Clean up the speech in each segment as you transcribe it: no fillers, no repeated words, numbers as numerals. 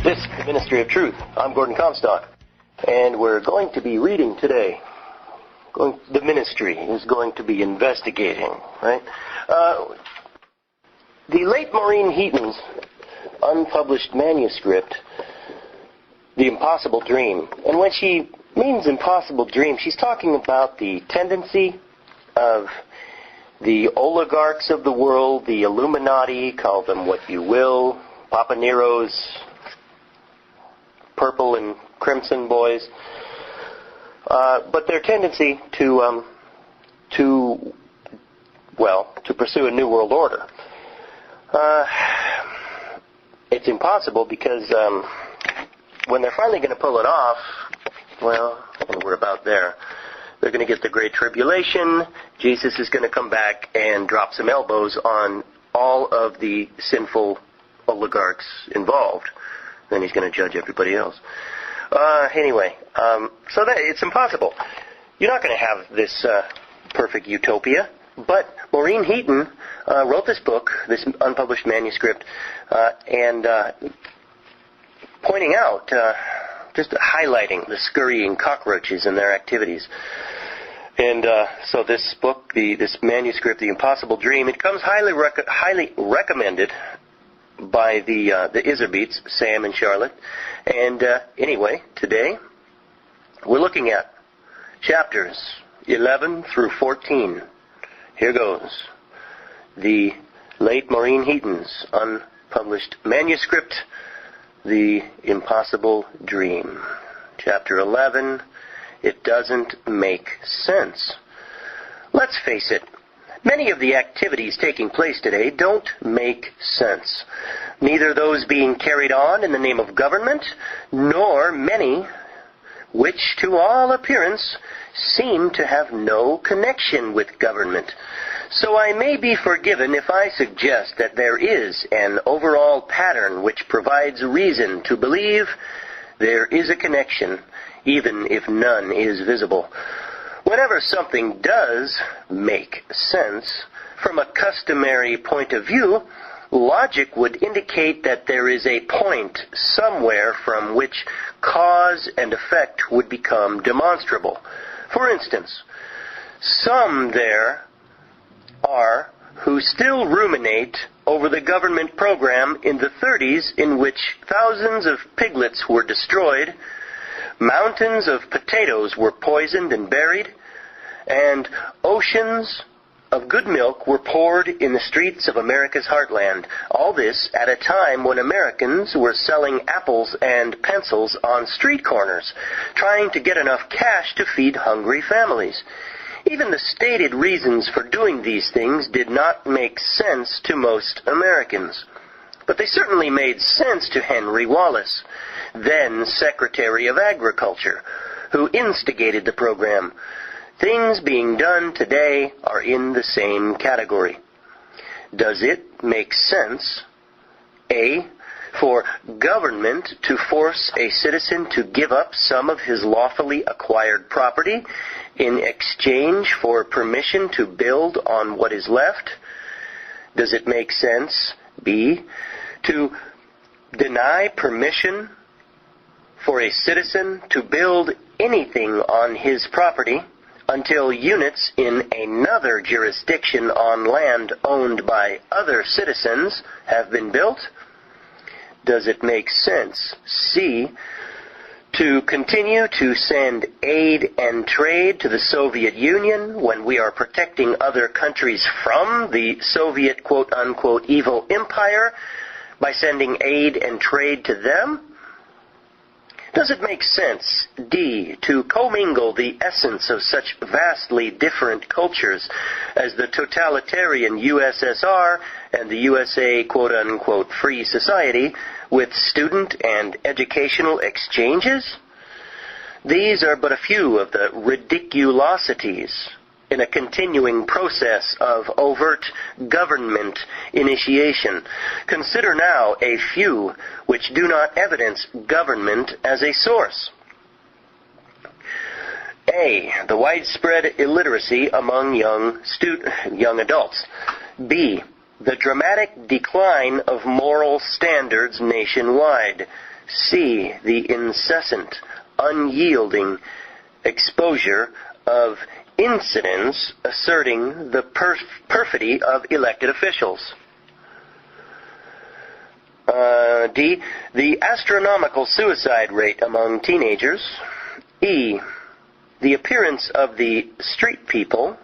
This is the Ministry of Truth. I'm Gordon Comstock, and we're going to be reading today. The ministry is going to be investigating, right? The late Maureen Heaton's unpublished manuscript, The Impossible Dream. And when she means impossible dream, she's talking about the tendency of the oligarchs of the world, the Illuminati, call them what you will, Papa Nero's purple and crimson boys, but their tendency to pursue a new world order. It's impossible because when they're finally going to pull it off, and we're about there, they're going to get the Great Tribulation. Jesus is going to come back and drop some elbows on all of the sinful oligarchs involved. Then he's going to judge everybody else. So that it's impossible. You're not going to have this perfect utopia. But Maureen Heaton wrote this book, this unpublished manuscript, and pointing out, just highlighting the scurrying cockroaches and their activities. And so this book, this manuscript, The Impossible Dream, it comes highly recommended by the Iserbeats, Sam and Charlotte. And anyway, today we're looking at chapters 11 through 14. Here goes. The late Maureen Heaton's unpublished manuscript, The Impossible Dream. Chapter 11, It Doesn't Make Sense. Let's face it. Many of the activities taking place today don't make sense. Neither those being carried on in the name of government, nor many which, to all appearance, seem to have no connection with government. So I may be forgiven if I suggest that there is an overall pattern which provides reason to believe there is a connection, even if none is visible. Whenever something does make sense, from a customary point of view, logic would indicate that there is a point somewhere from which cause and effect would become demonstrable. For instance, some there are who still ruminate over the government program in the 30s in which thousands of piglets were destroyed, mountains of potatoes were poisoned and buried, and oceans of good milk were poured in the streets of America's heartland. All this at a time when Americans were selling apples and pencils on street corners, trying to get enough cash to feed hungry families. Even the stated reasons for doing these things did not make sense to most Americans. But they certainly made sense to Henry Wallace, then Secretary of Agriculture, who instigated the program. Things being done today are in the same category. Does it make sense, A, for government to force a citizen to give up some of his lawfully acquired property in exchange for permission to build on what is left? Does it make sense, B, to deny permission for a citizen to build anything on his property until units in another jurisdiction on land owned by other citizens have been built? Does it make sense, C, to continue to send aid and trade to the Soviet Union when we are protecting other countries from the Soviet quote-unquote evil empire by sending aid and trade to them? Does it make sense, D, to commingle the essence of such vastly different cultures as the totalitarian USSR and the USA quote-unquote free society with student and educational exchanges? These are but a few of the ridiculosities in a continuing process of overt government initiation. Consider now a few which do not evidence government as a source. A, the widespread illiteracy among young adults. B, the dramatic decline of moral standards nationwide. C, the incessant, unyielding exposure of incidents asserting the perfidy of elected officials. D, the astronomical suicide rate among teenagers. E, the appearance of the street people,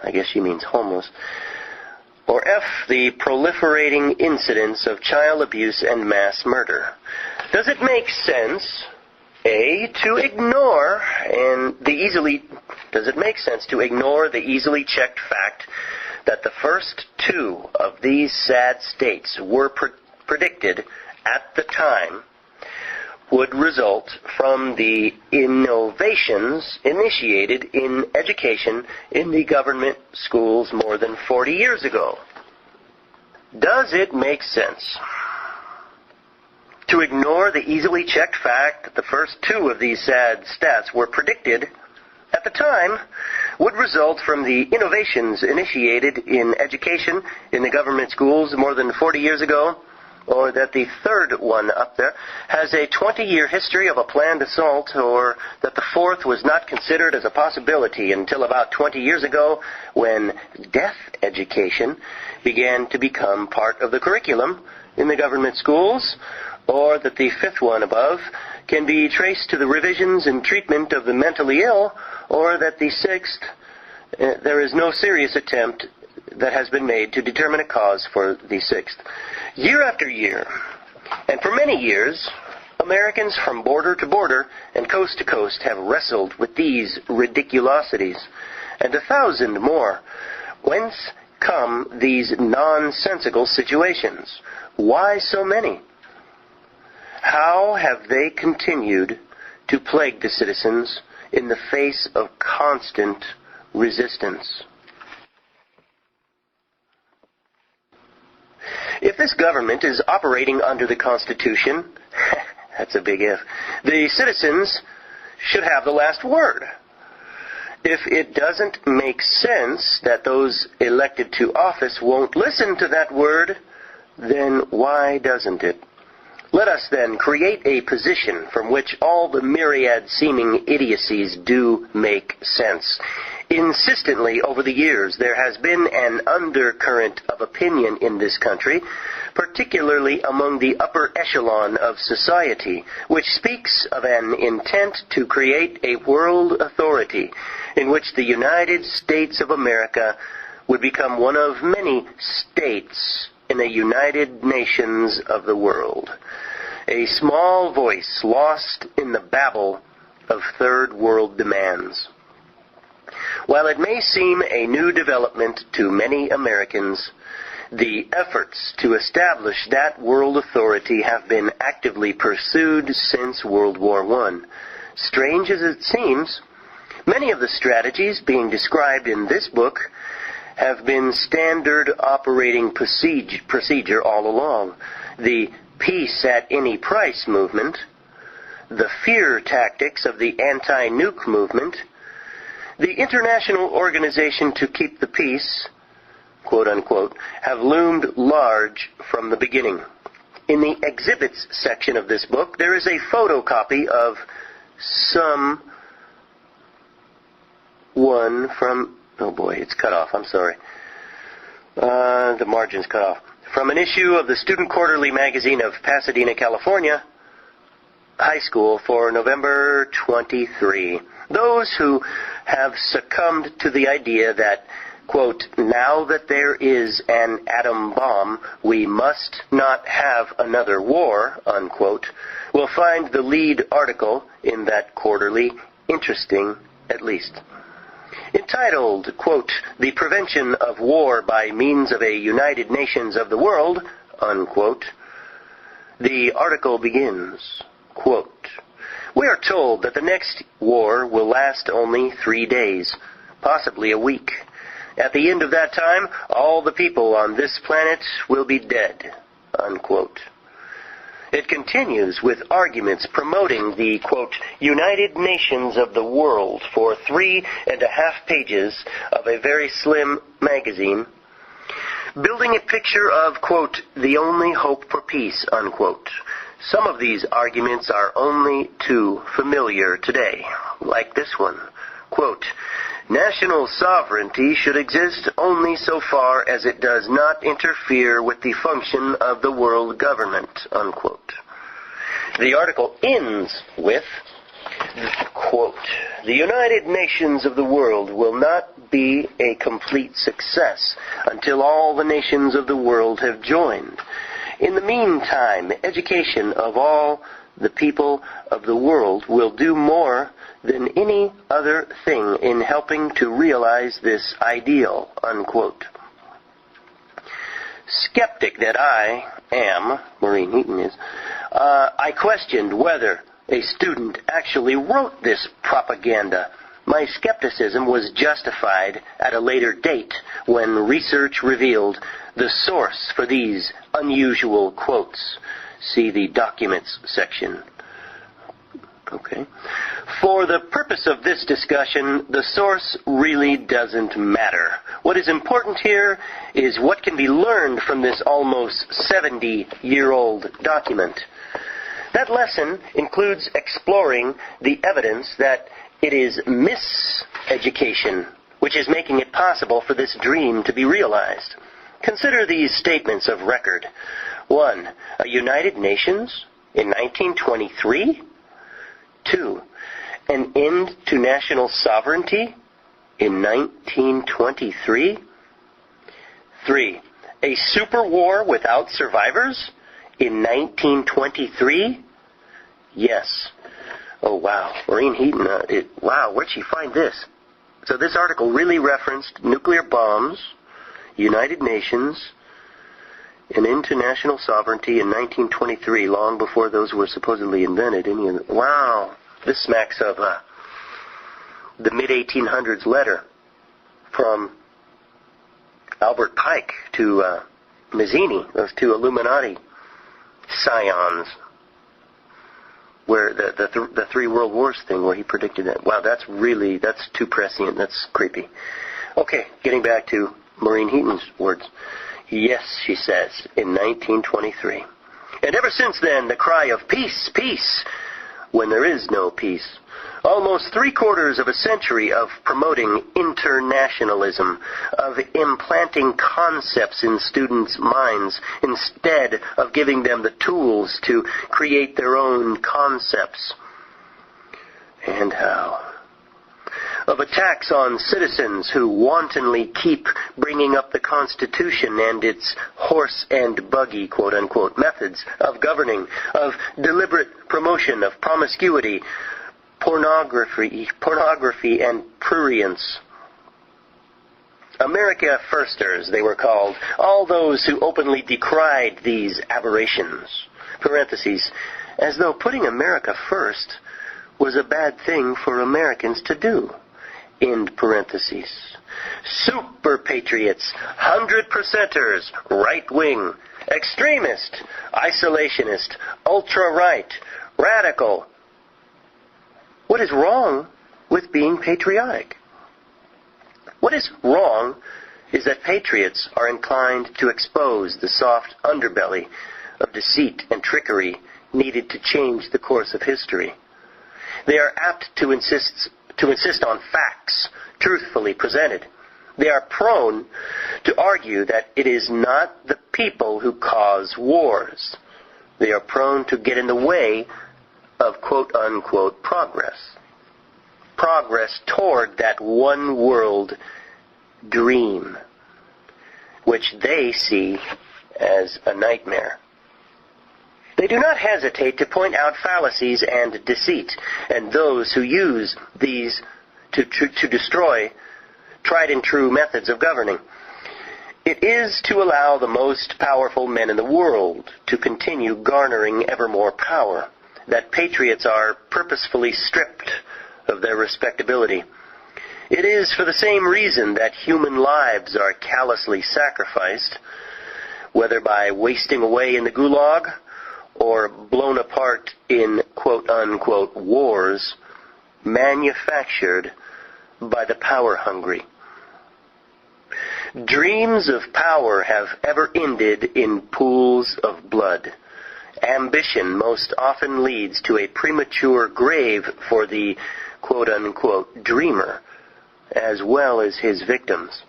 I guess she means homeless. Or F, the proliferating incidents of child abuse and mass murder. Does it make sense, A, to ignore does it make sense to ignore the easily checked fact that the first two of these sad states were predicted at the time would result from the innovations initiated in education in the government schools more than 40 years ago? Does it make sense to ignore the easily checked fact that the first two of these sad stats were predicted at the time would result from the innovations initiated in education in the government schools more than 40 years ago? Or that the third one up there has a 20-year history of a planned assault, or that the fourth was not considered as a possibility until about 20 years ago when death education began to become part of the curriculum in the government schools, or that the fifth one above can be traced to the revisions and treatment of the mentally ill, or that the sixth, there is no serious attempt that has been made to determine a cause for the sixth. Year after year, and for many years, Americans from border to border and coast to coast have wrestled with these ridiculosities, and 1,000 more. Whence come these nonsensical situations? Why so many? How have they continued to plague the citizens in the face of constant resistance? If this government is operating under the Constitution, that's a big if, the citizens should have the last word. If it doesn't make sense that those elected to office won't listen to that word, then why doesn't it? Let us then create a position from which all the myriad seeming idiocies do make sense. Insistently over the years, there has been an undercurrent of opinion in this country, particularly among the upper echelon of society, which speaks of an intent to create a world authority in which the United States of America would become one of many states in a United Nations of the world. A small voice lost in the babble of third world demands. While it may seem a new development to many Americans, the efforts to establish that world authority have been actively pursued since World War I. Strange as it seems, many of the strategies being described in this book have been standard operating procedure all along. The peace at any price movement, the fear tactics of the anti-nuke movement, the International Organization to Keep the Peace, quote unquote, have loomed large from the beginning. In the exhibits section of this book, there is a photocopy of one from, oh boy, it's cut off, I'm sorry. The margin's cut off. From an issue of the Student Quarterly magazine of Pasadena, California, High School for November 23. Those who have succumbed to the idea that, quote, now that there is an atom bomb, we must not have another war, unquote, will find the lead article in that quarterly interesting, at least. Entitled, quote, The Prevention of War by Means of a United Nations of the World, unquote, the article begins, quote, we are told that the next war will last only 3 days, possibly a week. At the end of that time, all the people on this planet will be dead, unquote. It continues with arguments promoting the, quote, United Nations of the World for 3.5 pages of a very slim magazine. building a picture of, quote, the only hope for peace, unquote. Some of these arguments are only too familiar today, like this one. Quote, national sovereignty should exist only so far as it does not interfere with the function of the world government, unquote. The article ends with, quote, the United Nations of the world will not be a complete success until all the nations of the world have joined. In the meantime, education of all the people of the world will do more than any other thing in helping to realize this ideal, unquote. Skeptic that I am, Maureen Heaton is, I questioned whether a student actually wrote this propaganda. My skepticism was justified at a later date when research revealed the source for these unusual quotes. See the documents section. Okay. For the purpose of this discussion, the source really doesn't matter. What is important here is what can be learned from this almost 70-year-old document. That lesson includes exploring the evidence that it is miseducation which is making it possible for this dream to be realized. Consider these statements of record. 1. A United Nations in 1923. 2. An end to national sovereignty in 1923. 3. A super war without survivors in 1923. Yes. Oh, wow. Maureen Heaton, wow, where'd she find this? So this article really referenced nuclear bombs, United Nations, and international sovereignty in 1923, long before those were supposedly invented. Wow. This smacks of the mid-1800s letter from Albert Pike to Mazzini, those two Illuminati scions, where the three world wars thing, where he predicted that. Wow, that's too prescient. That's creepy. Okay, getting back to Maureen Heaton's words. Yes, she says, in 1923. And ever since then, the cry of peace, peace, when there is no peace. Almost 3/4 of a century of promoting internationalism, of implanting concepts in students' minds instead of giving them the tools to create their own concepts. And how? Of attacks on citizens who wantonly keep bringing up the Constitution and its horse and buggy, quote-unquote, methods of governing, of deliberate promotion of promiscuity, pornography and prurience. America Firsters, they were called, all those who openly decried these aberrations. Parentheses, as though putting America first was a bad thing for Americans to do. End parentheses. Super patriots, 100%ers, right-wing, extremist, isolationist, ultra-right, radical. What is wrong with being patriotic? What is wrong is that patriots are inclined to expose the soft underbelly of deceit and trickery needed to change the course of history. They are apt to insist on facts truthfully presented. They are prone to argue that it is not the people who cause wars. They are prone to get in the way of quote-unquote progress. Progress toward that one world dream, which they see as a nightmare. They do not hesitate to point out fallacies and deceit, and those who use these to destroy tried and true methods of governing. It is to allow the most powerful men in the world to continue garnering ever more power that patriots are purposefully stripped of their respectability. It is for the same reason that human lives are callously sacrificed, whether by wasting away in the gulag or blown apart in quote-unquote wars manufactured by the power-hungry. Dreams of power have ever ended in pools of blood. Ambition most often leads to a premature grave for the quote-unquote dreamer, as well as his victims.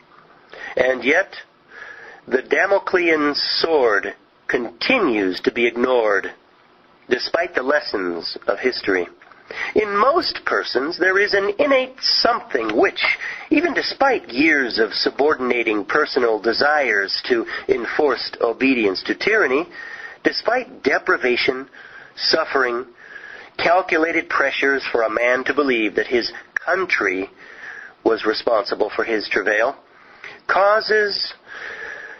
And yet, the Damoclean sword continues to be ignored, despite the lessons of history. In most persons, there is an innate something which, even despite years of subordinating personal desires to enforced obedience to tyranny, despite deprivation, suffering, calculated pressures for a man to believe that his country was responsible for his travail, causes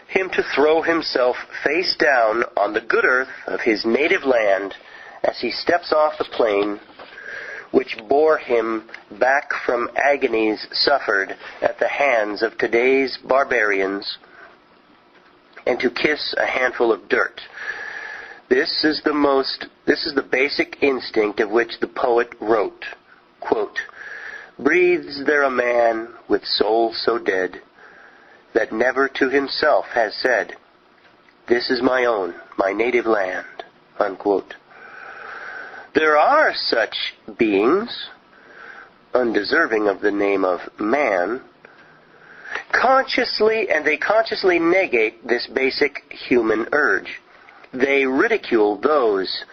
him to throw himself face down on the good earth of his native land as he steps off the plane which bore him back from agonies suffered at the hands of today's barbarians, and to kiss a handful of dirt. This is the basic instinct of which the poet wrote, quote, "Breathes there a man with soul so dead, that never to himself has said, 'This is my own, my native land,'" unquote. There are such beings, undeserving of the name of man, they consciously negate this basic human urge. They ridicule those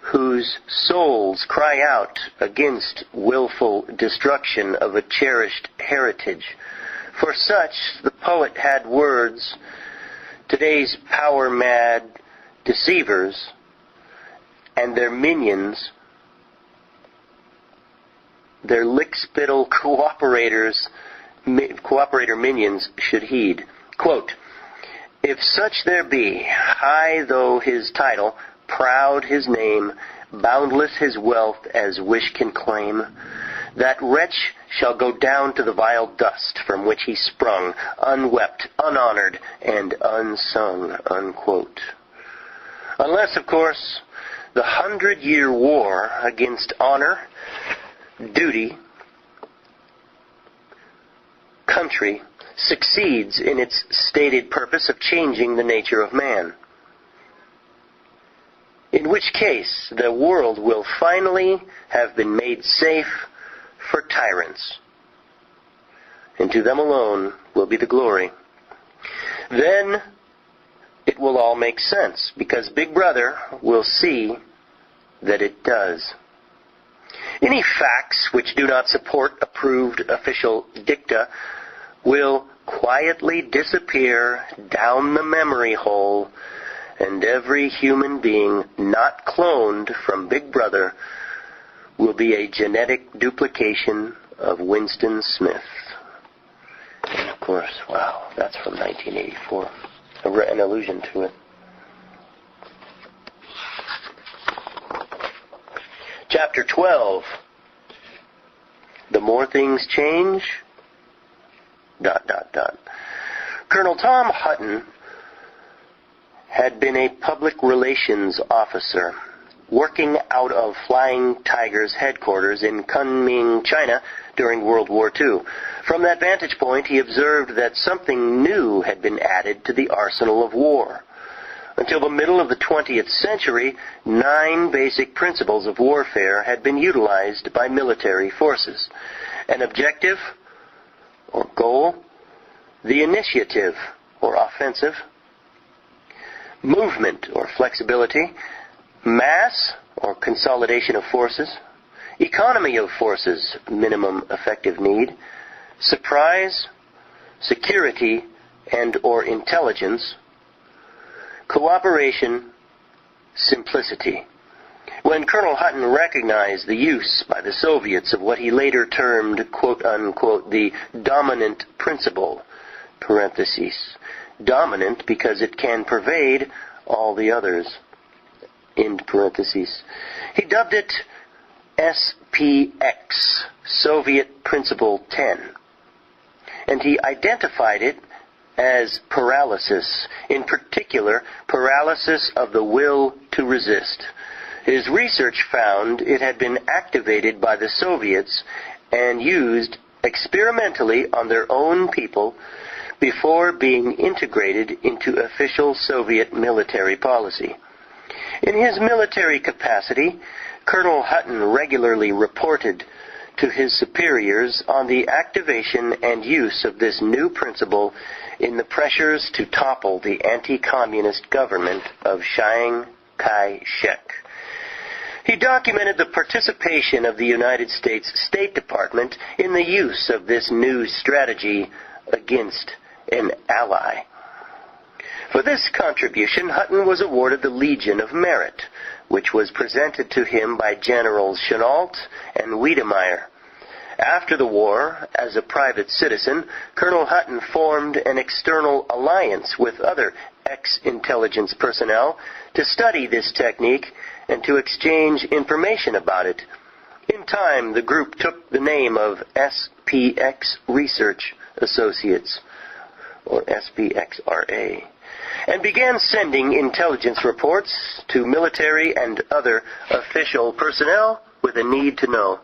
whose souls cry out against willful destruction of a cherished heritage. For such, the poet had words, today's power-mad deceivers and their minions, their lick-spittle cooperator minions should heed. Quote, "If such there be, high though his title, proud his name, boundless his wealth as wish can claim, that wretch shall go down to the vile dust from which he sprung, unwept, unhonored, and unsung," unquote. Unless, of course, the 100-year war against honor, duty, country succeeds in its stated purpose of changing the nature of man. In which case, the world will finally have been made safe for tyrants, and to them alone will be the glory. Then it will all make sense, because Big Brother will see that it does. Any facts which do not support approved official dicta will quietly disappear down the memory hole, and every human being not cloned from Big Brother will be a genetic duplication of Winston Smith. And of course, wow, that's from 1984. An allusion to it. Chapter 12. The more things change, ... Colonel Tom Hutton had been a public relations officer working out of Flying Tiger's headquarters in Kunming, China during World War II. From that vantage point, he observed that something new had been added to the arsenal of war. Until the middle of the 20th century, 9 basic principles of warfare had been utilized by military forces. An objective, or goal, the initiative, or offensive, movement, or flexibility, mass, or consolidation of forces, economy of forces, minimum effective need, surprise, security, and or intelligence, cooperation, simplicity. When Colonel Hutton recognized the use by the Soviets of what he later termed, quote-unquote, the dominant principle, parentheses, dominant because it can pervade all the others, end parentheses, he dubbed it SPX, Soviet Principle 10, and he identified it as paralysis, in particular, paralysis of the will to resist. His research found it had been activated by the Soviets and used experimentally on their own people before being integrated into official Soviet military policy. In his military capacity, Colonel Heaton regularly reported to his superiors on the activation and use of this new principle in the pressures to topple the anti-communist government of Chiang Kai-shek. He documented the participation of the United States State Department in the use of this new strategy against an ally. For this contribution, Heaton was awarded the Legion of Merit, which was presented to him by Generals Chennault and Wiedemeyer. After the war, as a private citizen, Colonel Heaton formed an external alliance with other ex-intelligence personnel to study this technique and to exchange information about it. In time, the group took the name of SPX Research Associates, or SPXRA, and began sending intelligence reports to military and other official personnel with a need to know.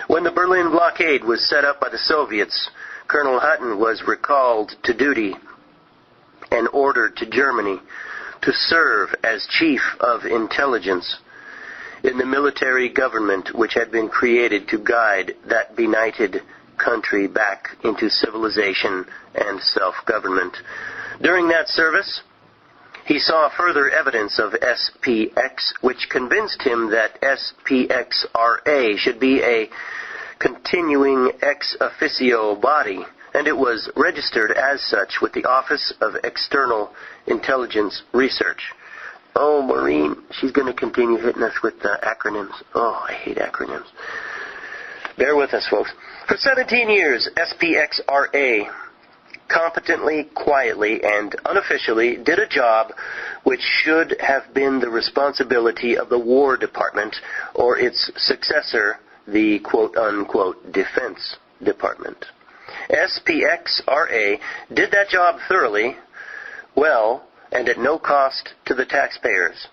When the Berlin blockade was set up by the Soviets, Colonel Heaton was recalled to duty and ordered to Germany to serve as Chief of Intelligence in the military government which had been created to guide that benighted country back into civilization and self-government. During that service, he saw further evidence of SPX, which convinced him that SPXRA should be a continuing ex officio body, and it was registered as such with the Office of External Intelligence Research. Oh, Maureen, she's going to continue hitting us with the acronyms. Oh, I hate acronyms. Bear with us, folks. For 17 years, SPXRA competently, quietly, and unofficially did a job which should have been the responsibility of the War Department or its successor, the quote-unquote Defense Department. SPXRA did that job thoroughly, well, and at no cost to the taxpayers.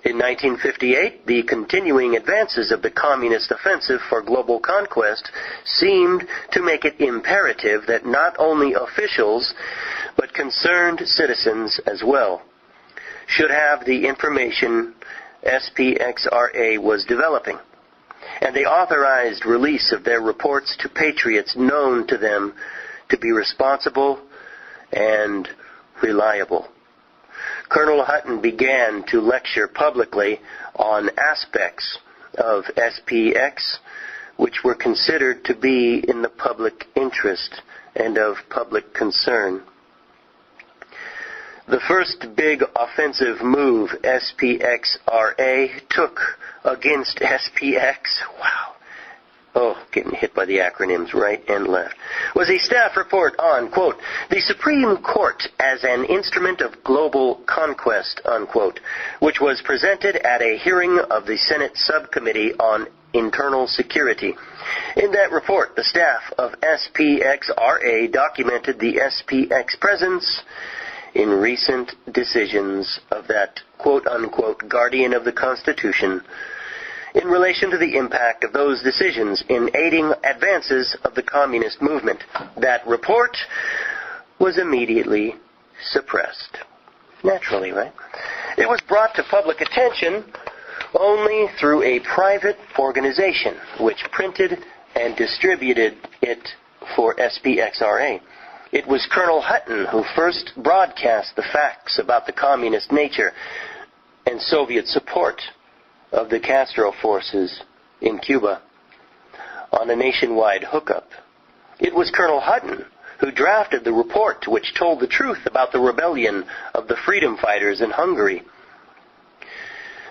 In 1958, the continuing advances of the communist offensive for global conquest seemed to make it imperative that not only officials, but concerned citizens as well, should have the information SPXRA was developing, and they authorized release of their reports to patriots known to them to be responsible and reliable. Colonel Heaton began to lecture publicly on aspects of SPX which were considered to be in the public interest and of public concern. The first big offensive move SPXRA took against SPX, getting hit by the acronyms right and left, was a staff report on, quote, the Supreme Court as an instrument of global conquest, unquote, which was presented at a hearing of the Senate Subcommittee on Internal Security. In that report, the staff of SPXRA documented the SPX presence in recent decisions of that quote-unquote guardian of the Constitution in relation to the impact of those decisions in aiding advances of the communist movement. That report was immediately suppressed. Naturally, right? It was brought to public attention only through a private organization which printed and distributed it for SPXRA. It was Colonel Heaton who first broadcast the facts about the communist nature and Soviet support of the Castro forces in Cuba on a nationwide hookup. It was Colonel Heaton who drafted the report which told the truth about the rebellion of the freedom fighters in Hungary.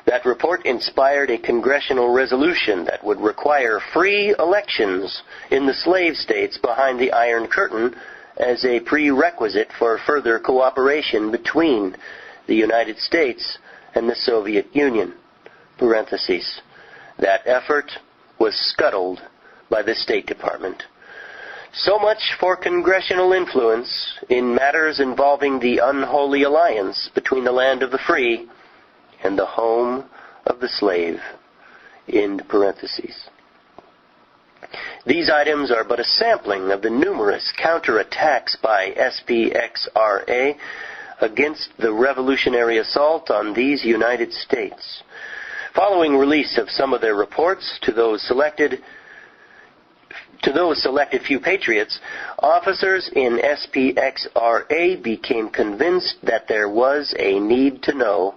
That report inspired a congressional resolution that would require free elections in the slave states behind the Iron Curtain as a prerequisite for further cooperation between the United States and the Soviet Union. Parentheses. That effort was scuttled by the State Department. So much for congressional influence in matters involving the unholy alliance between the land of the free and the home of the slave. End parentheses. These items are but a sampling of the numerous counterattacks by SPXRA against the revolutionary assault on these United States. Following release of some of their reports to those selected few patriots, officers in SPXRA became convinced that there was a need to know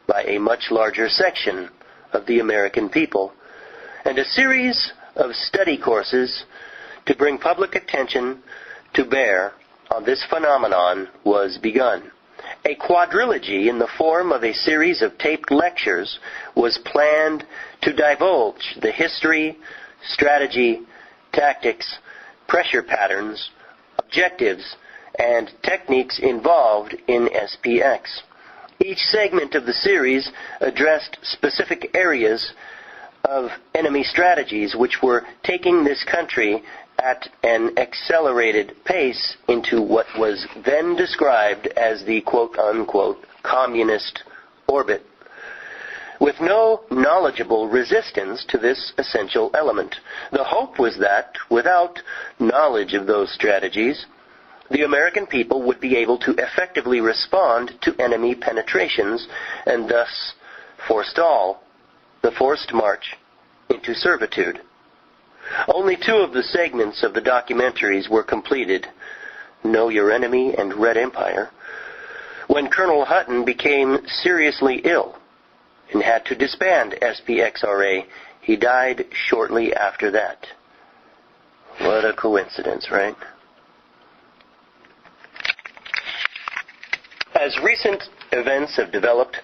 by a much larger section of the American people, and a series of study courses to bring public attention to bear on this phenomenon was begun. A quadrilogy in the form of a series of taped lectures was planned to divulge the history, strategy, tactics, pressure patterns, objectives, and techniques involved in SPX. Each segment of the series addressed specific areas of enemy strategies which were taking this country at an accelerated pace into what was then described as the quote-unquote communist orbit, with no knowledgeable resistance to this essential element. The hope was that, without knowledge of those strategies, the American people would be able to effectively respond to enemy penetrations and thus forestall the forced march into servitude. Only 2 of the segments of the documentaries were completed, Know Your Enemy and Red Empire, when Colonel Hutton became seriously ill and had to disband SPXRA. He died shortly after that. What a coincidence, right? As recent events have developed,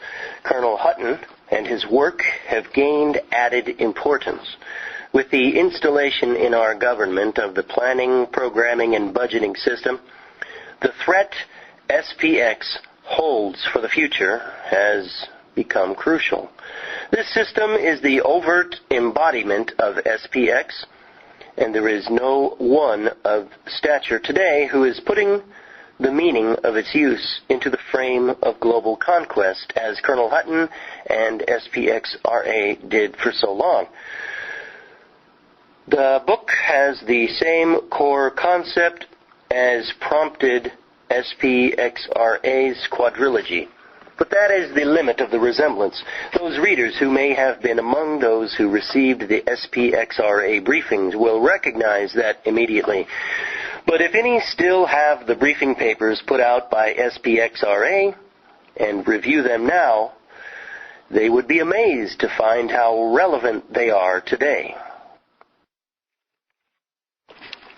Colonel Hutton and his work have gained added importance. With the installation in our government of the planning, programming, and budgeting system, the threat SPX holds for the future has become crucial. This system is the overt embodiment of SPX, and there is no one of stature today who is putting the meaning of its use into the frame of global conquest, as Colonel Hutton and SPXRA did for so long. The book has the same core concept as prompted SPXRA's quadrilogy, but that is the limit of the resemblance. Those readers who may have been among those who received the SPXRA briefings will recognize that immediately. But if any still have the briefing papers put out by SPXRA and review them now, they would be amazed to find how relevant they are today.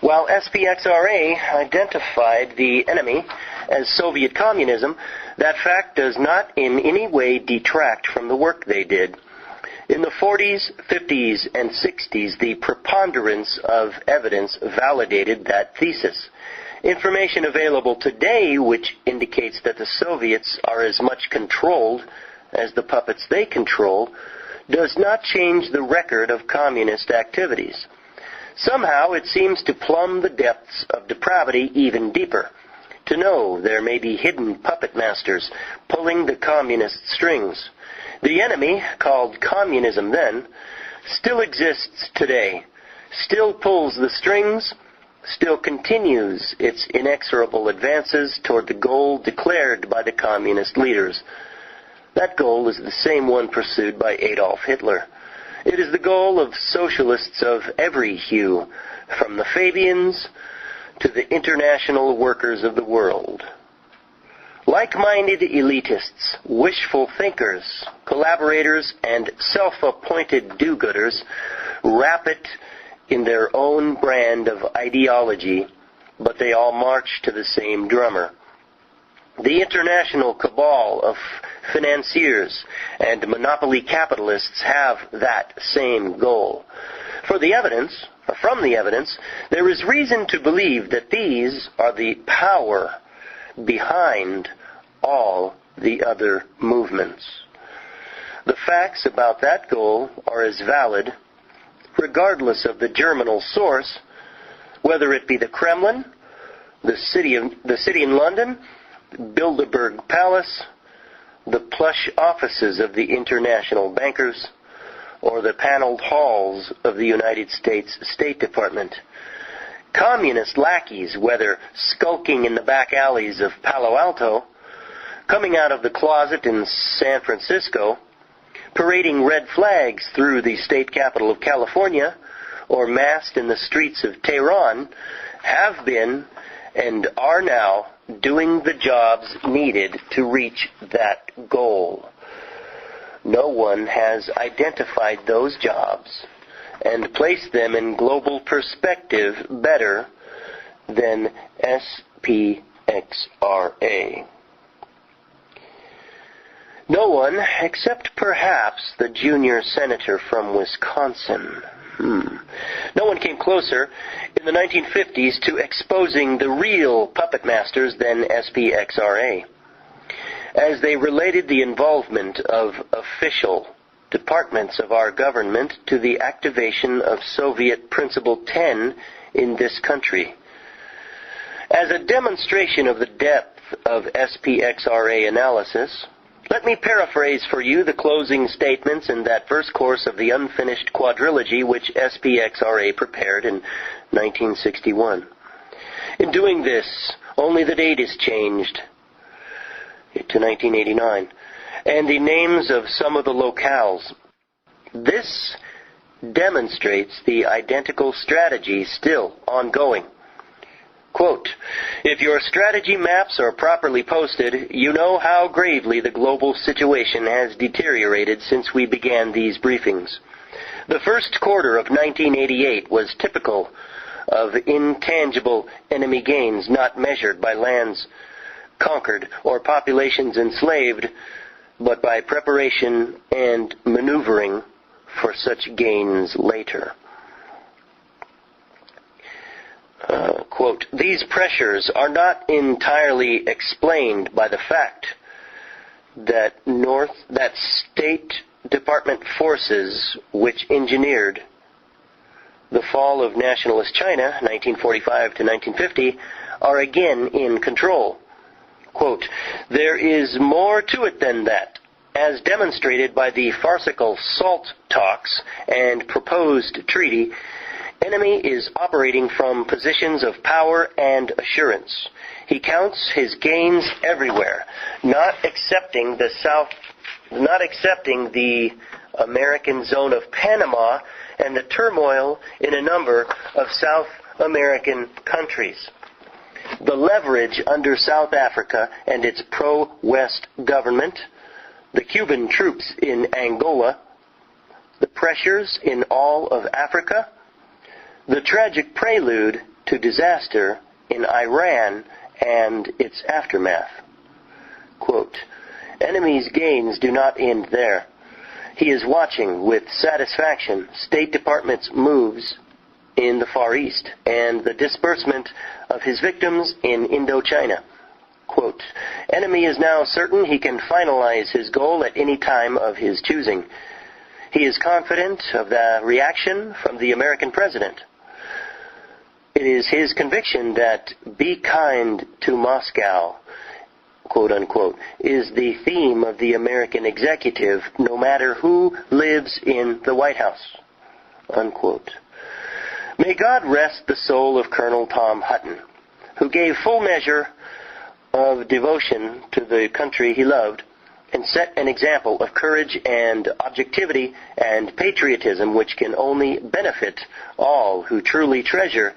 While SPXRA identified the enemy as Soviet communism, that fact does not in any way detract from the work they did. In the 40s, 50s, and 60s, the preponderance of evidence validated that thesis. Information available today which indicates that the Soviets are as much controlled as the puppets they control does not change the record of communist activities. Somehow it seems to plumb the depths of depravity even deeper, to know there may be hidden puppet masters pulling the communist strings. The enemy, called communism then, still exists today, still pulls the strings, still continues its inexorable advances toward the goal declared by the communist leaders. That goal is the same one pursued by Adolf Hitler. It is the goal of socialists of every hue, from the Fabians to the international workers of the world. Like-minded elitists, wishful thinkers, collaborators, and self-appointed do-gooders wrap it in their own brand of ideology, but they all march to the same drummer. The international cabal of financiers and monopoly capitalists have that same goal. From the evidence, there is reason to believe that these are the power behind all the other movements. The facts about that goal are as valid, regardless of the germinal source, whether it be the Kremlin, the city in London, Bilderberg Palace, the plush offices of the international bankers, or the paneled halls of the United States State Department. Communist lackeys, whether skulking in the back alleys of Palo Alto, coming out of the closet in San Francisco, parading red flags through the state capital of California, or massed in the streets of Tehran, have been and are now doing the jobs needed to reach that goal. No one has identified those jobs and placed them in global perspective better than SPXRA. No one, except perhaps the junior senator from Wisconsin. No one came closer in the 1950s to exposing the real puppet masters than SPXRA, as they related the involvement of official departments of our government to the activation of Soviet Principle 10 in this country. As a demonstration of the depth of SPXRA analysis, let me paraphrase for you the closing statements in that first course of the unfinished quadrilogy which SPXRA prepared in 1961. In doing this, only the date is changed to 1989, and the names of some of the locales. This demonstrates the identical strategy still ongoing. Quote, "If your strategy maps are properly posted, you know how gravely the global situation has deteriorated since we began these briefings. The first quarter of 1988 was typical of intangible enemy gains not measured by lands conquered or populations enslaved, but by preparation and maneuvering for such gains later." Quote, "These pressures are not entirely explained by the fact that State Department forces which engineered the fall of nationalist China, 1945 to 1950, are again in control. Quote, "There is more to it than that, as demonstrated by the farcical SALT talks and proposed treaty. Enemy is operating from positions of power and assurance. He counts his gains everywhere, not accepting the American zone of Panama and the turmoil in a number of South American countries. The leverage under South Africa and its pro-West government, the Cuban troops in Angola, the pressures in all of Africa, the tragic prelude to disaster in Iran and its aftermath." Quote, "Enemy's gains do not end there. He is watching with satisfaction State Department's moves in the Far East and the disbursement of his victims in Indochina. Quote, "Enemy is now certain he can finalize his goal at any time of his choosing. He is confident of the reaction from the American president. It is his conviction that 'be kind to Moscow,' quote unquote, is the theme of the American executive, no matter who lives in the White House," unquote. May God rest the soul of Colonel Tom Hutton, who gave full measure of devotion to the country he loved and set an example of courage and objectivity and patriotism which can only benefit all who truly treasure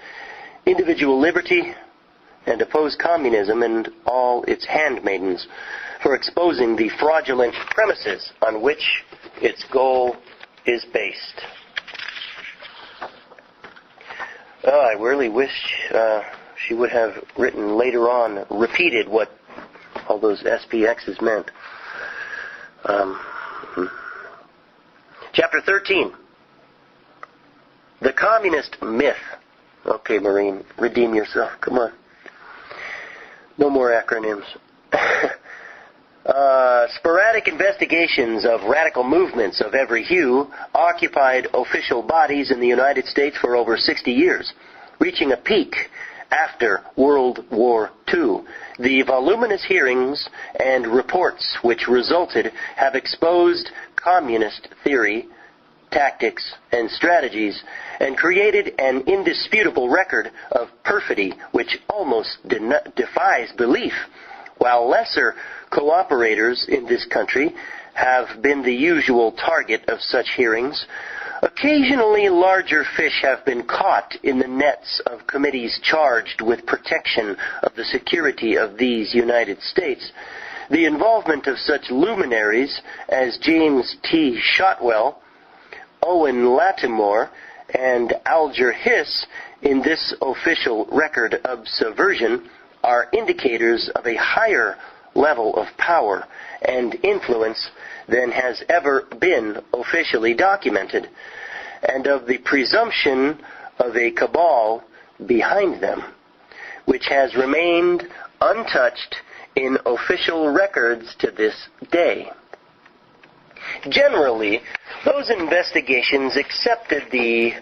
individual liberty and oppose communism and all its handmaidens, for exposing the fraudulent premises on which its goal is based. I really wish she would have written later on, repeated what all those SPXs meant. Chapter 13. The Communist Myth. Okay, Maureen, redeem yourself. Come on. No more acronyms. Sporadic investigations of radical movements of every hue occupied official bodies in the United States for over 60 years, reaching a peak after World War II. The voluminous hearings and reports which resulted have exposed communist theory tactics, and strategies, and created an indisputable record of perfidy which almost defies belief, while lesser cooperators in this country have been the usual target of such hearings. Occasionally larger fish have been caught in the nets of committees charged with protection of the security of these United States. The involvement of such luminaries as James T. Shotwell, Owen Lattimore, and Alger Hiss in this official record of subversion are indicators of a higher level of power and influence than has ever been officially documented, and of the presumption of a cabal behind them, which has remained untouched in official records to this day. Generally, those investigations accepted the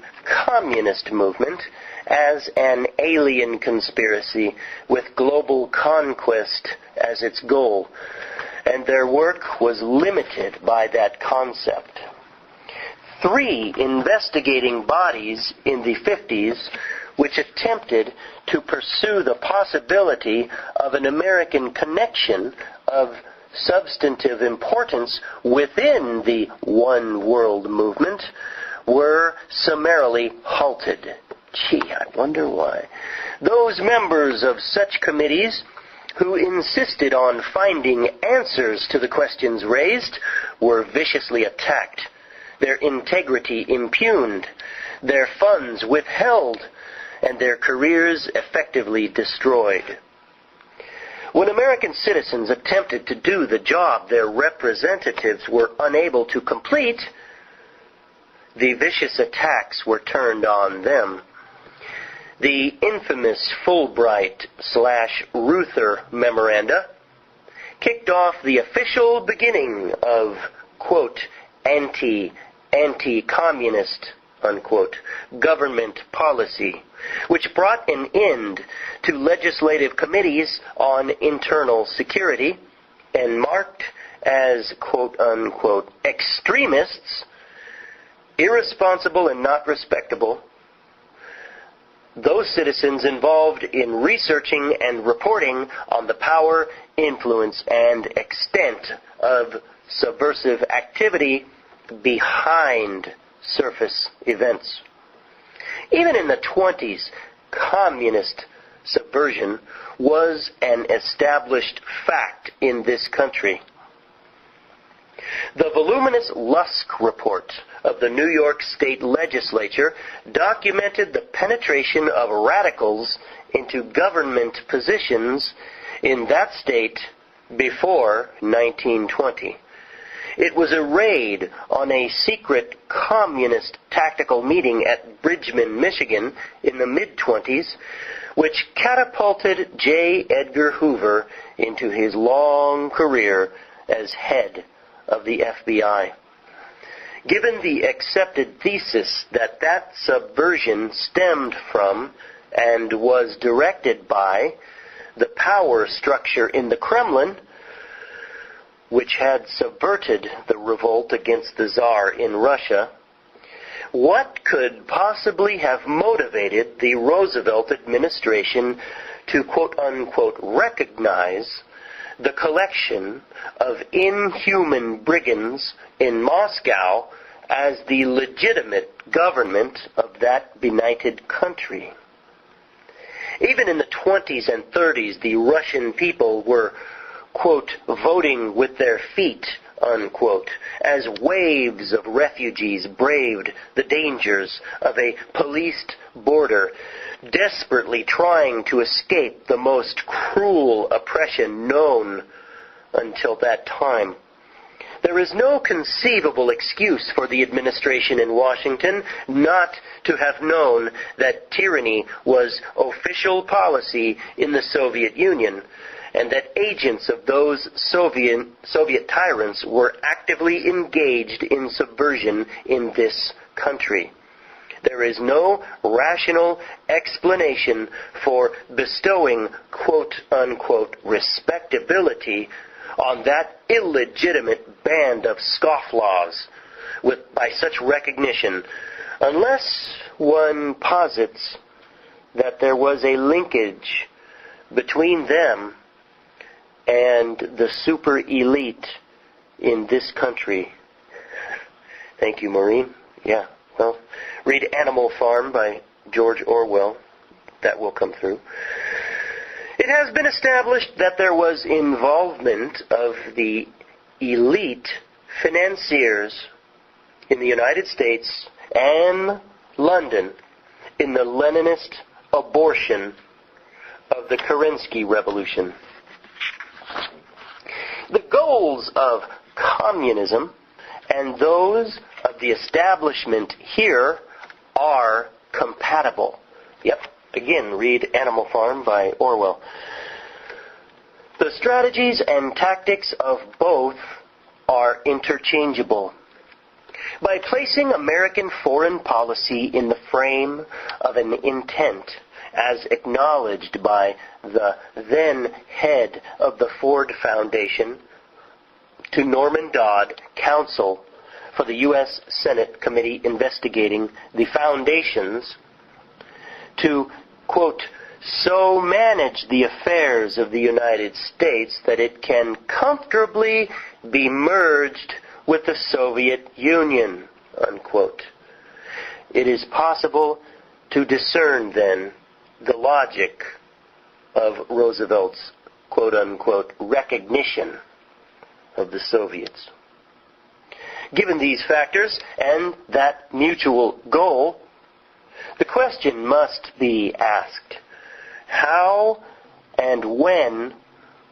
communist movement as an alien conspiracy with global conquest as its goal, and their work was limited by that concept. 3 investigating bodies in the 50s which attempted to pursue the possibility of an American connection of substantive importance within the One World movement were summarily halted. Gee, I wonder why. Those members of such committees who insisted on finding answers to the questions raised were viciously attacked, their integrity impugned, their funds withheld, and their careers effectively destroyed. When American citizens attempted to do the job their representatives were unable to complete, the vicious attacks were turned on them. The infamous Fulbright/Reuther memoranda kicked off the official beginning of, quote, anti-communist, unquote, government policy, which brought an end to legislative committees on internal security and marked as, quote, unquote, extremists, irresponsible and not respectable, those citizens involved in researching and reporting on the power, influence, and extent of subversive activity behind surface events. Even in the 20s, communist subversion was an established fact in this country. The voluminous Lusk report of the New York State Legislature documented the penetration of radicals into government positions in that state before 1920. It was a raid on a secret communist tactical meeting at Bridgman, Michigan in the mid-20s, which catapulted J. Edgar Hoover into his long career as head of the FBI. Given the accepted thesis that subversion stemmed from and was directed by the power structure in the Kremlin, which had subverted the revolt against the Tsar in Russia, what could possibly have motivated the Roosevelt administration to, quote-unquote, recognize the collection of inhuman brigands in Moscow as the legitimate government of that benighted country? Even in the 20s and 30s, the Russian people were, quote, voting with their feet, unquote, as waves of refugees braved the dangers of a policed border, desperately trying to escape the most cruel oppression known until that time. There is no conceivable excuse for the administration in Washington not to have known that tyranny was official policy in the Soviet Union, and that agents of those Soviet tyrants were actively engaged in subversion in this country. There is no rational explanation for bestowing, quote-unquote, respectability on that illegitimate band of scofflaws, by such recognition unless one posits that there was a linkage between them and the super elite in this country. Thank you, Maureen. Yeah, well, read Animal Farm by George Orwell. That will come through. It has been established that there was involvement of the elite financiers in the United States and London in the Leninist abortion of the Kerensky Revolution. The goals of communism and those of the establishment here are compatible. Yep, again, read Animal Farm by Orwell. The strategies and tactics of both are interchangeable. By placing American foreign policy in the frame of an intent, as acknowledged by the then head of the Ford Foundation, to Norman Dodd, counsel for the U.S. Senate Committee investigating the foundations, to, quote, so manage the affairs of the United States that it can comfortably be merged with the Soviet Union, unquote. It is possible to discern, then, the logic of Roosevelt's, quote-unquote, recognition of the Soviets. Given these factors and that mutual goal, the question must be asked, how and when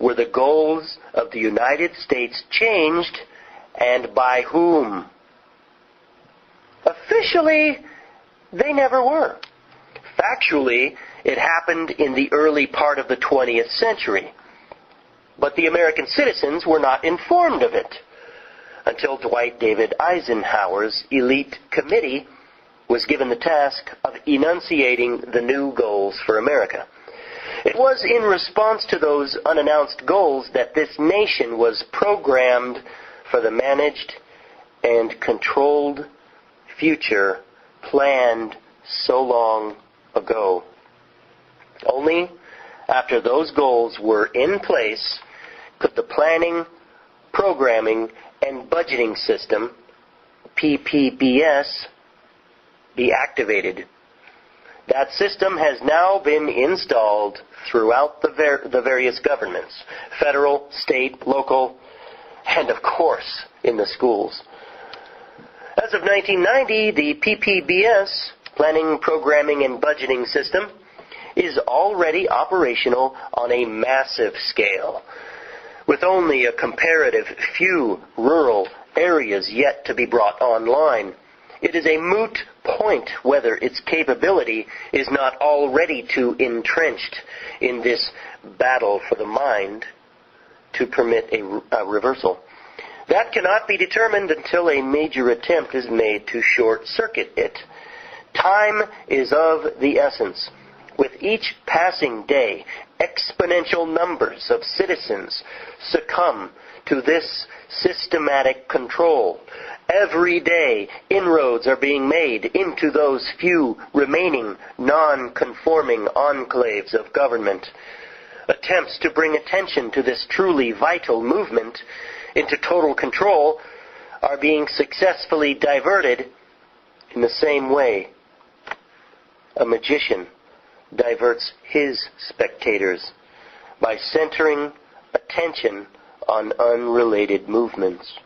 were the goals of the United States changed, and by whom? Officially, they never were. Factually, it happened in the early part of the 20th century. But the American citizens were not informed of it until Dwight David Eisenhower's elite committee was given the task of enunciating the new goals for America. It was in response to those unannounced goals that this nation was programmed for the managed and controlled future planned so long ago. Only after those goals were in place could the planning, programming, and budgeting system, PPBS, be activated. That system has now been installed throughout the various governments, federal, state, local, and of course in the schools. As of 1990, the PPBS, Planning, Programming, and Budgeting System, is already operational on a massive scale, with only a comparative few rural areas yet to be brought online. It is a moot point whether its capability is not already too entrenched in this battle for the mind to permit a reversal. That cannot be determined until a major attempt is made to short-circuit it. Time is of the essence. With each passing day, exponential numbers of citizens succumb to this systematic control. Every day, inroads are being made into those few remaining non-conforming enclaves of government. Attempts to bring attention to this truly vital movement into total control are being successfully diverted in the same way a magician diverts his spectators by centering attention on unrelated movements.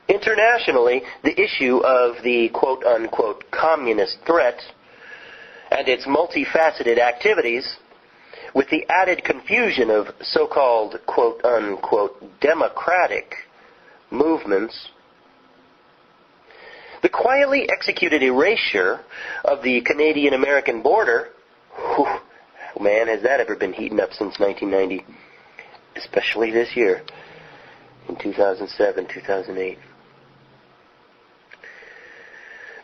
Internationally, the issue of the quote-unquote communist threat and its multifaceted activities, with the added confusion of so-called quote-unquote democratic movements, the quietly executed erasure of the Canadian-American border, man, has that ever been heating up since 1990, especially this year, in 2007, 2008.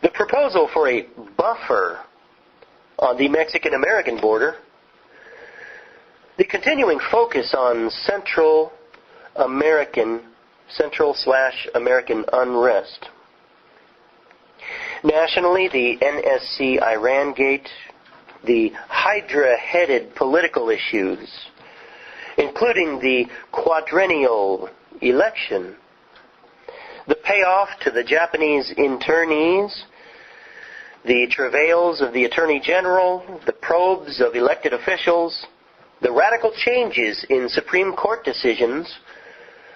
The proposal for a buffer on the Mexican-American border, the continuing focus on Central American Central/American unrest. Nationally, the NSC Iran Gate, the Hydra-headed political issues, including the quadrennial election, the payoff to the Japanese internees, the travails of the Attorney General, the probes of elected officials, the radical changes in Supreme Court decisions,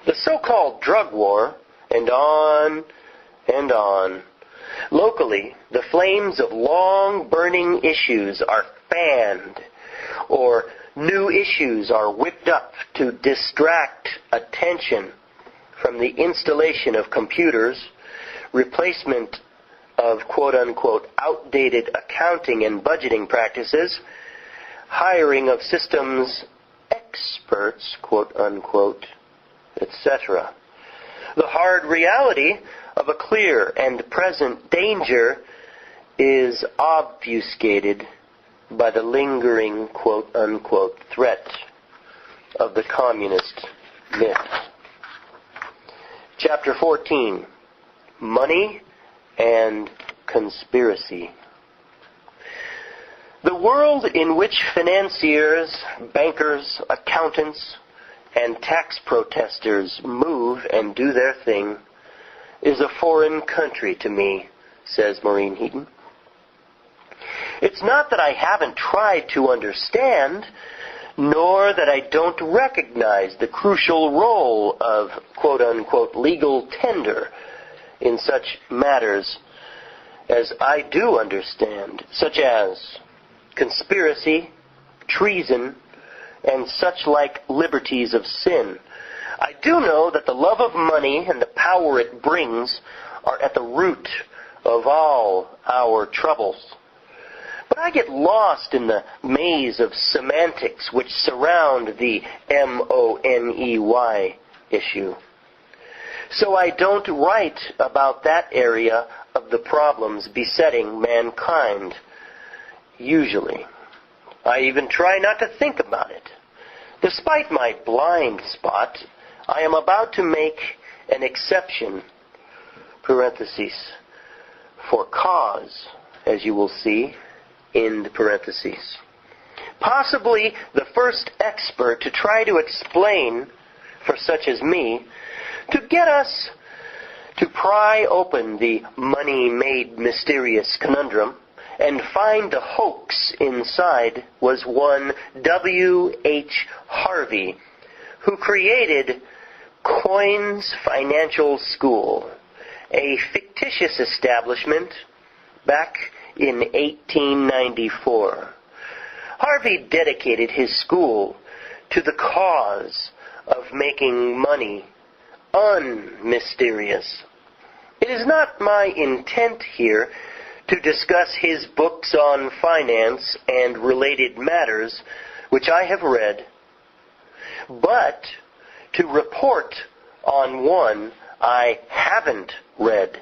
the so-called drug war, and on and on. Locally, the flames of long-burning issues are fanned, or new issues are whipped up to distract attention from the installation of computers, replacement of quote-unquote outdated accounting and budgeting practices, hiring of systems experts, quote-unquote, etc. The hard reality of a clear and present danger is obfuscated by the lingering quote-unquote threat of the communist myth. Chapter 14, Money and Conspiracy. The world in which financiers, bankers, accountants, and tax protesters move and do their thing is a foreign country to me, says Maureen Heaton. It's not that I haven't tried to understand, nor that I don't recognize the crucial role of quote-unquote legal tender in such matters as I do understand, such as conspiracy, treason, and such like liberties of sin. I do know that the love of money and the power it brings are at the root of all our troubles. But I get lost in the maze of semantics which surround the money issue. So I don't write about that area of the problems besetting mankind, usually. I even try not to think about it. Despite my blind spot, I am about to make an exception, parentheses, for cause, as you will see, end parentheses. Possibly the first expert to try to explain, for such as me, to get us to pry open the money-made mysterious conundrum and find the hoax inside was one W.H. Harvey, who created Coins Financial School, a fictitious establishment back in 1894. Harvey dedicated his school to the cause of making money unmysterious. It is not my intent here to discuss his books on finance and related matters, which I have read, but to report on one I haven't read.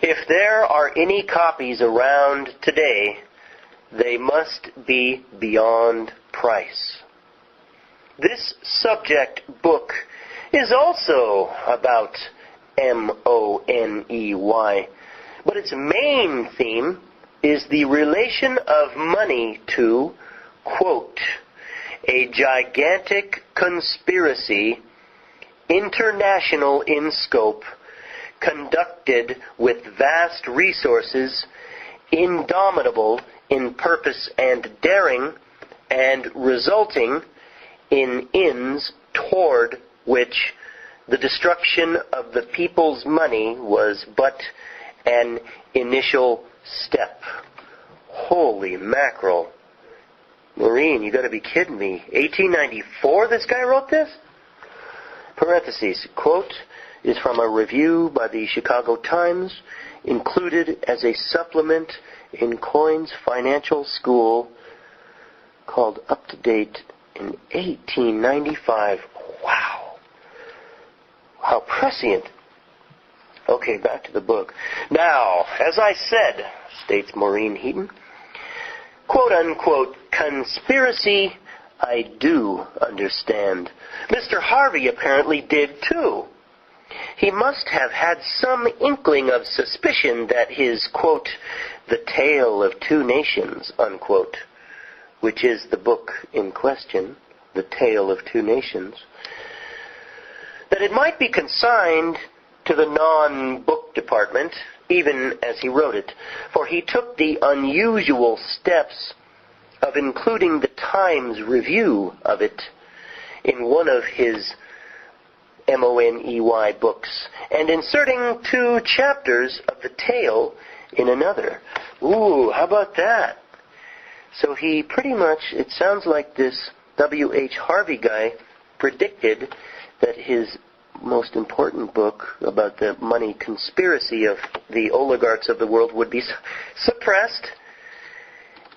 If there are any copies around today, they must be beyond price. This subject book is also about money, but its main theme is the relation of money to, quote, a gigantic conspiracy, international in scope, conducted with vast resources, indomitable in purpose and daring, and resulting in ends toward which the destruction of the people's money was but an initial step. Holy mackerel. Maureen, you gotta be kidding me. 1894 this guy wrote this? Parentheses, quote, is from a review by the Chicago Times, included as a supplement in Coins Financial School, called Up to Date in 1895. Wow. How prescient. Okay, back to the book. Now, as I said, states Maureen Heaton, quote-unquote conspiracy I do understand. Mr. Harvey apparently did too. He must have had some inkling of suspicion that his, quote, The Tale of Two Nations, unquote, which is the book in question, The Tale of Two Nations, that it might be consigned to the non-book department, even as he wrote it, for he took the unusual steps of including the Times review of it in one of his Money books, and inserting 2 chapters of the tale in another. Ooh, how about that? So he pretty much, it sounds like this W.H. Harvey guy predicted that his most important book about the money conspiracy of the oligarchs of the world would be suppressed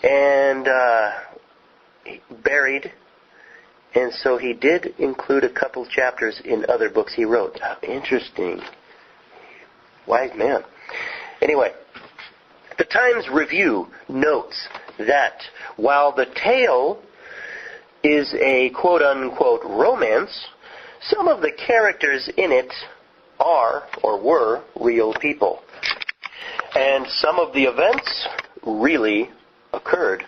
and buried. And so he did include a couple chapters in other books he wrote. Interesting. Wise man. Anyway, the Times Review notes that while the tale is a quote-unquote romance, some of the characters in it are or were real people. And some of the events really occurred.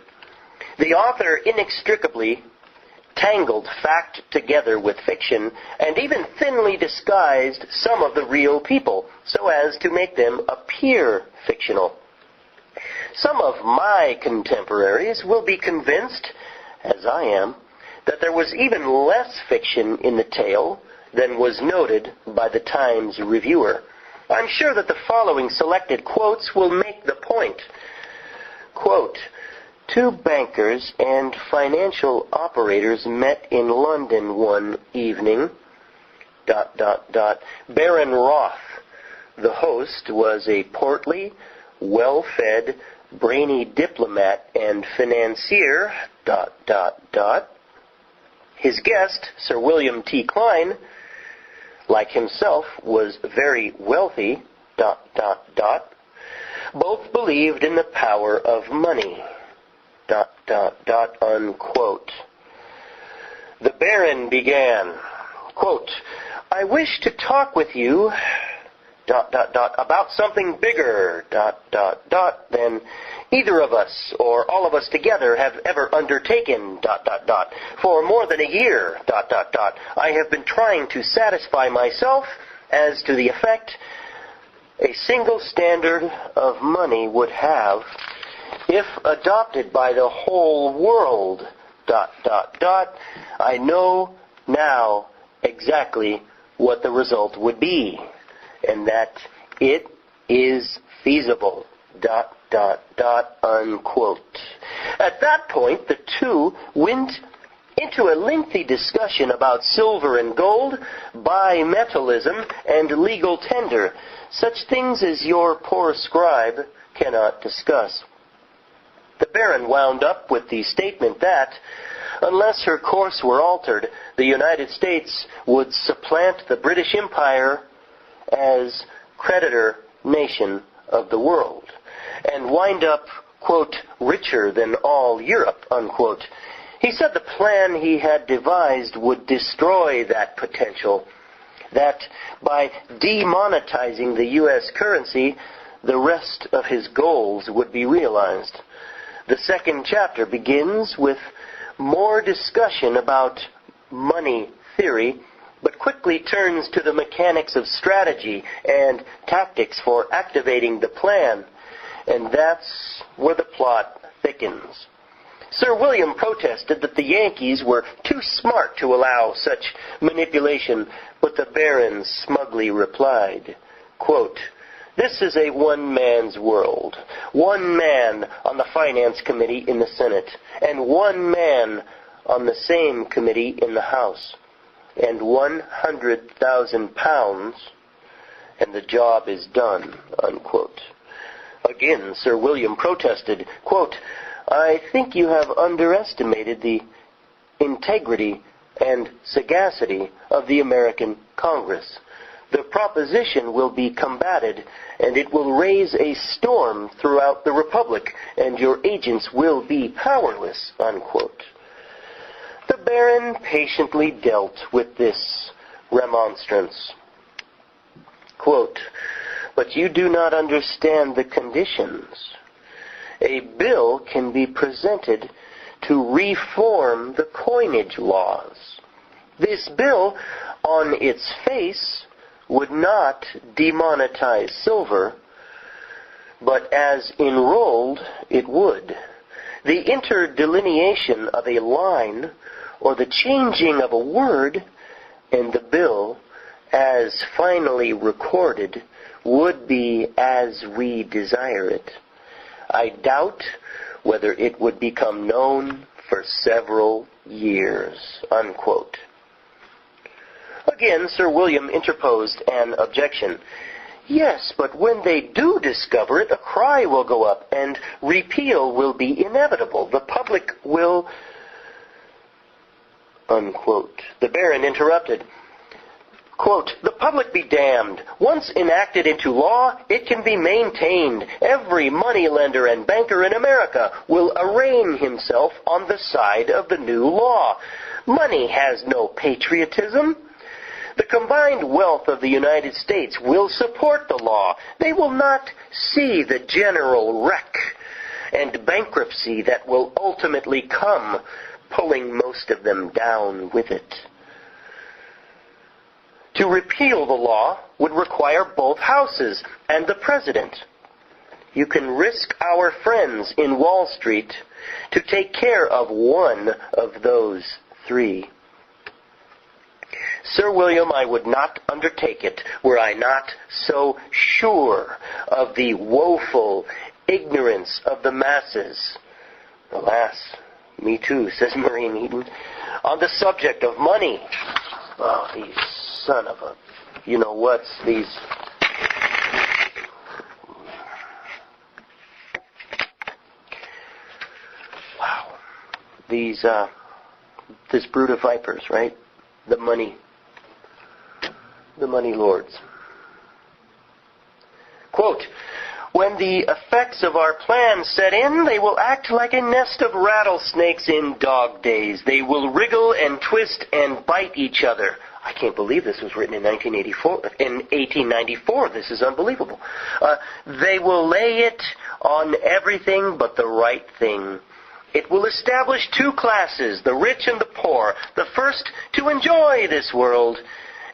The author inextricably tangled fact together with fiction, and even thinly disguised some of the real people, so as to make them appear fictional. Some of my contemporaries will be convinced, as I am, that there was even less fiction in the tale than was noted by the Times reviewer. I'm sure that the following selected quotes will make the point. Quote, 2 bankers and financial operators met in London one evening. ... Baron Roth, the host, was a portly, well-fed, brainy diplomat and financier. ... His guest, Sir William T. Klein, like himself, was very wealthy. ... Both believed in the power of money. ... unquote. The Baron began, quote, I wish to talk with you, ... about something bigger, ... than either of us or all of us together have ever undertaken, ... for more than a year, ... I have been trying to satisfy myself as to the effect a single standard of money would have if adopted by the whole world, ... I know now exactly what the result would be, and that it is feasible, ... unquote. At that point, the 2 went into a lengthy discussion about silver and gold, bimetallism, and legal tender, such things as your poor scribe cannot discuss. The Baron wound up with the statement that, unless her course were altered, the United States would supplant the British Empire as creditor nation of the world, and wind up, quote, richer than all Europe, unquote. He said the plan he had devised would destroy that potential, that by demonetizing the U.S. currency, the rest of his goals would be realized. The second chapter begins with more discussion about money theory, but quickly turns to the mechanics of strategy and tactics for activating the plan, and that's where the plot thickens. Sir William protested that the Yankees were too smart to allow such manipulation, but the Baron smugly replied, quote, this is a one-man's world. One man on the Finance Committee in the Senate, and one man on the same committee in the House, and £100,000, and the job is done, unquote. Again, Sir William protested, quote, I think you have underestimated the integrity and sagacity of the American Congress. The proposition will be combated, and it will raise a storm throughout the Republic, and your agents will be powerless, unquote. The Baron patiently dealt with this remonstrance. Quote, "But you do not understand the conditions. A bill can be presented to reform the coinage laws. This bill, on its face, would not demonetize silver, but as enrolled, it would. The interdelineation of a line or the changing of a word and the bill, as finally recorded, would be as we desire it. I doubt whether it would become known for several years." Unquote. Again, Sir William interposed an objection. "Yes, but when they do discover it, a cry will go up, and repeal will be inevitable. The public will..." Unquote. The Baron interrupted. Quote, "The public be damned. Once enacted into law, it can be maintained. Every moneylender and banker in America will arraign himself on the side of the new law. Money has no patriotism. The combined wealth of the United States will support the law. They will not see the general wreck and bankruptcy that will ultimately come, pulling most of them down with it. To repeal the law would require both houses and the president. You can risk our friends in Wall Street to take care of one of those three. Sir William, I would not undertake it were I not so sure of the woeful ignorance of the masses. Alas, me too, says Maureen Heaton, on the subject of money. Oh, these son of a you-know-whats, these... Wow. This brood of vipers, right? The money lords. Quote, "When the effects of our plan set in, they will act like a nest of rattlesnakes in dog days. They will wriggle and twist and bite each other." I can't believe this was written in 1894. This is unbelievable. "They will lay it on everything but the right thing. It will establish two classes, the rich and the poor, the first to enjoy this world,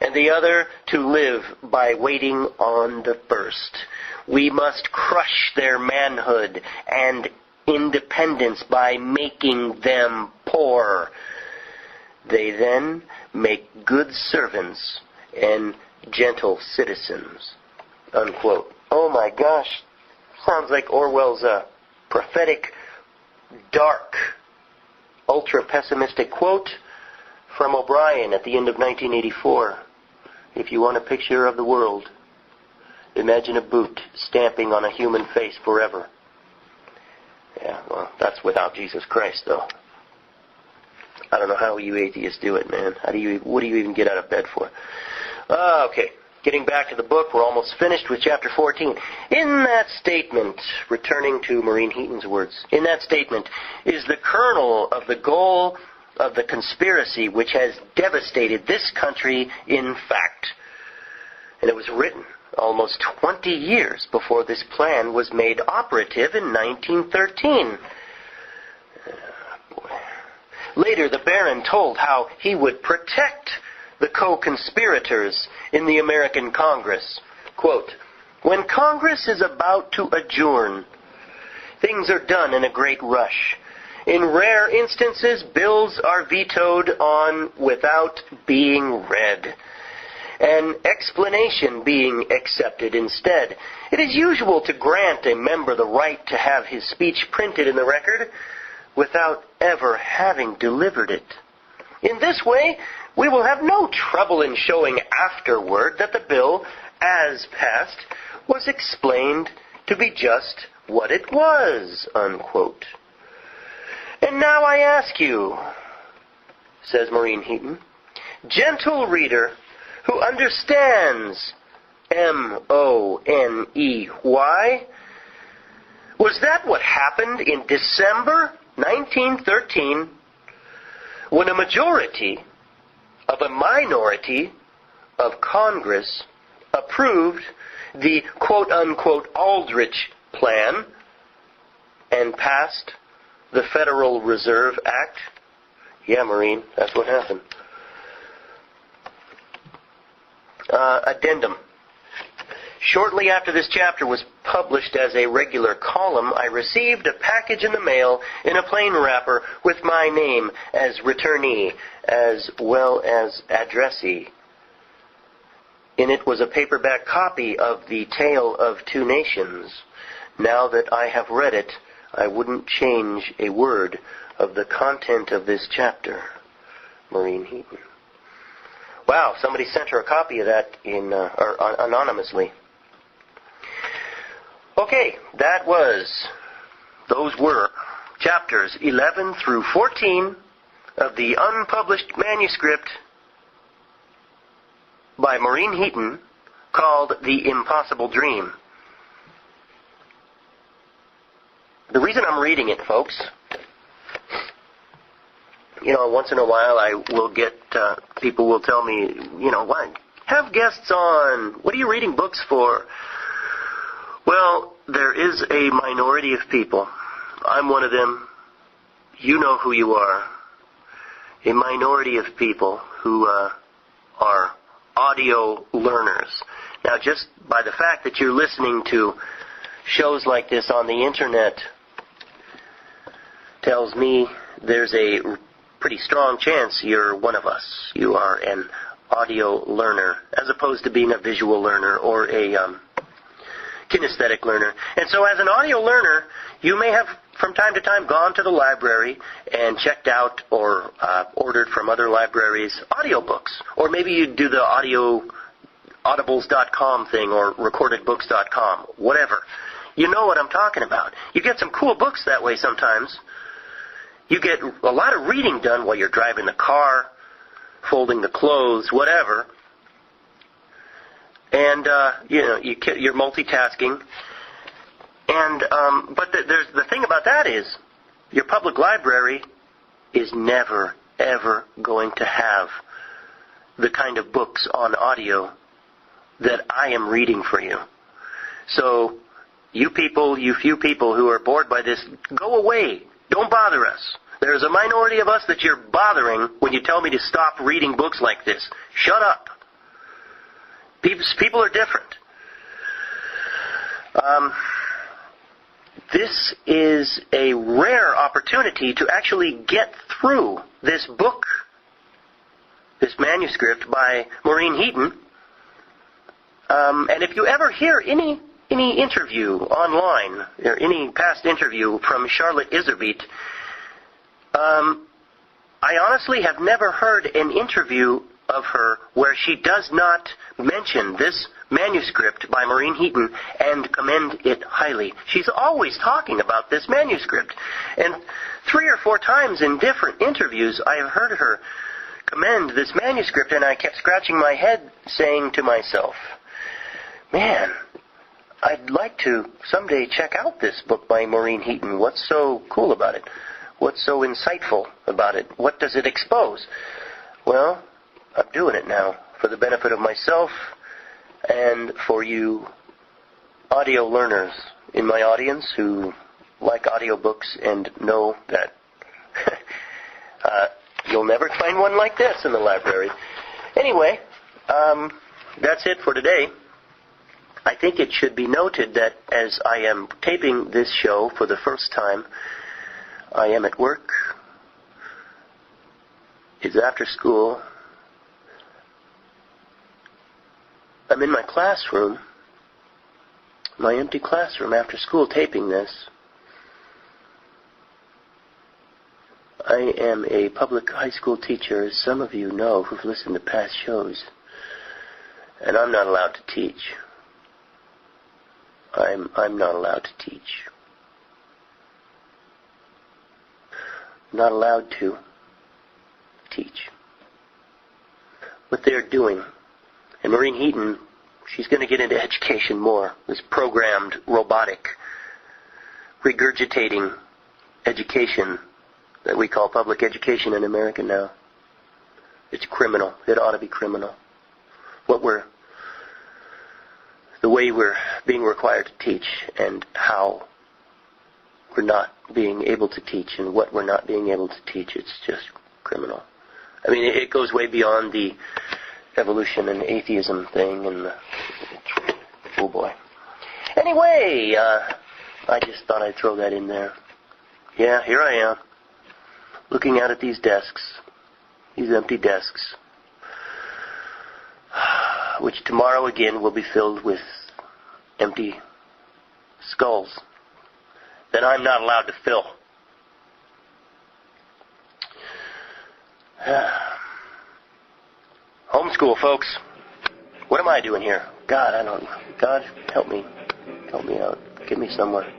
and the other to live by waiting on the first. We must crush their manhood and independence by making them poor. They then make good servants and gentle citizens." Unquote. Oh my gosh. Sounds like Orwell's prophetic, dark, ultra-pessimistic quote from O'Brien at the end of 1984. If you want a picture of the world, imagine a boot stamping on a human face forever. Yeah, well, that's without Jesus Christ, though. I don't know how you atheists do it, man. What do you even get out of bed for? Okay, getting back to the book, we're almost finished with chapter 14. In that statement, returning to Maureen Heaton's words, in that statement is the kernel of the goal of the conspiracy which has devastated this country in fact. And it was written almost 20 years before this plan was made operative in 1913. Later, the Baron told how he would protect the co-conspirators in the American Congress. Quote, "When Congress is about to adjourn, things are done in a great rush. In rare instances, bills are vetoed on without being read, an explanation being accepted instead. It is usual to grant a member the right to have his speech printed in the record without ever having delivered it. In this way, we will have no trouble in showing afterward that the bill, as passed, was explained to be just what it was." Unquote. "And now I ask you," says Maureen Heaton, "gentle reader who understands M-O-N-E-Y, was that what happened in December 1913? when a majority of a minority of Congress approved the quote-unquote Aldrich Plan and passed the Federal Reserve Act? Yeah, Maureen, that's what happened. Addendum. Shortly after this chapter was published as a regular column, I received a package in the mail in a plain wrapper with my name as returnee, as well as addressee. In it was a paperback copy of The Tale of Two Nations. Now that I have read it, I wouldn't change a word of the content of this chapter. Maureen Heaton. Wow, somebody sent her a copy of that anonymously. Okay, those were chapters 11 through 14 of the unpublished manuscript by Maureen Heaton called The Impossible Dream. The reason I'm reading it, folks, once in a while I will get, people will tell me, why? Have guests on. What are you reading books for? Well, there is a minority of people. I'm one of them. You know who you are. A minority of people who are audio learners. Now, just by the fact that you're listening to shows like this on the internet tells me there's a pretty strong chance you're one of us. You are an audio learner, as opposed to being a visual learner or a kinesthetic learner. And so as an audio learner, you may have from time to time gone to the library and checked out or ordered from other libraries audiobooks. Or maybe you do the audibles.com thing or recordedbooks.com, whatever. You know what I'm talking about. You get some cool books that way sometimes. You get a lot of reading done while you're driving the car, folding the clothes, whatever. And, you're multitasking. And, but there's the thing about that is, your public library is never, ever going to have the kind of books on audio that I am reading for you. So, you few people who are bored by this, go away. Don't bother us. There's a minority of us that you're bothering when you tell me to stop reading books like this. Shut up. People are different. This is a rare opportunity to actually get through this book, this manuscript by Maureen Heaton. And if you ever hear any interview online, or any past interview from Charlotte Iserbyt, I honestly have never heard an interview of her where she does not mention this manuscript by Maureen Heaton and commend it highly. She's always talking about this manuscript. And 3 or 4 times in different interviews I have heard her commend this manuscript, and I kept scratching my head saying to myself, man, I'd like to someday check out this book by Maureen Heaton. What's so cool about it? What's so insightful about it? What does it expose? Well, I'm doing it now for the benefit of myself and for you audio learners in my audience who like audiobooks and know that you'll never find one like this in the library. Anyway, that's it for today. I think it should be noted that as I am taping this show for the first time, I am at work. It's after school. I'm in my classroom, my empty classroom after school taping this. I am a public high school teacher, as some of you know who've listened to past shows, and I'm not allowed to teach. I'm not allowed to teach. I'm not allowed to teach. What they're doing. And Maureen Heaton, she's going to get into education more. This programmed, robotic, regurgitating education that we call public education in America now. It's criminal. It ought to be criminal. The way we're being required to teach and how we're not being able to teach and what we're not being able to teach, it's just criminal. I mean, it goes way beyond the evolution and atheism thing and oh boy. Anyway, I just thought I'd throw that in there. Yeah, here I am, looking out at these desks, these empty desks, which tomorrow again will be filled with empty skulls that I'm not allowed to fill. Homeschool, folks. What am I doing here? God, I don't know. God, help me. Help me out. Get me somewhere.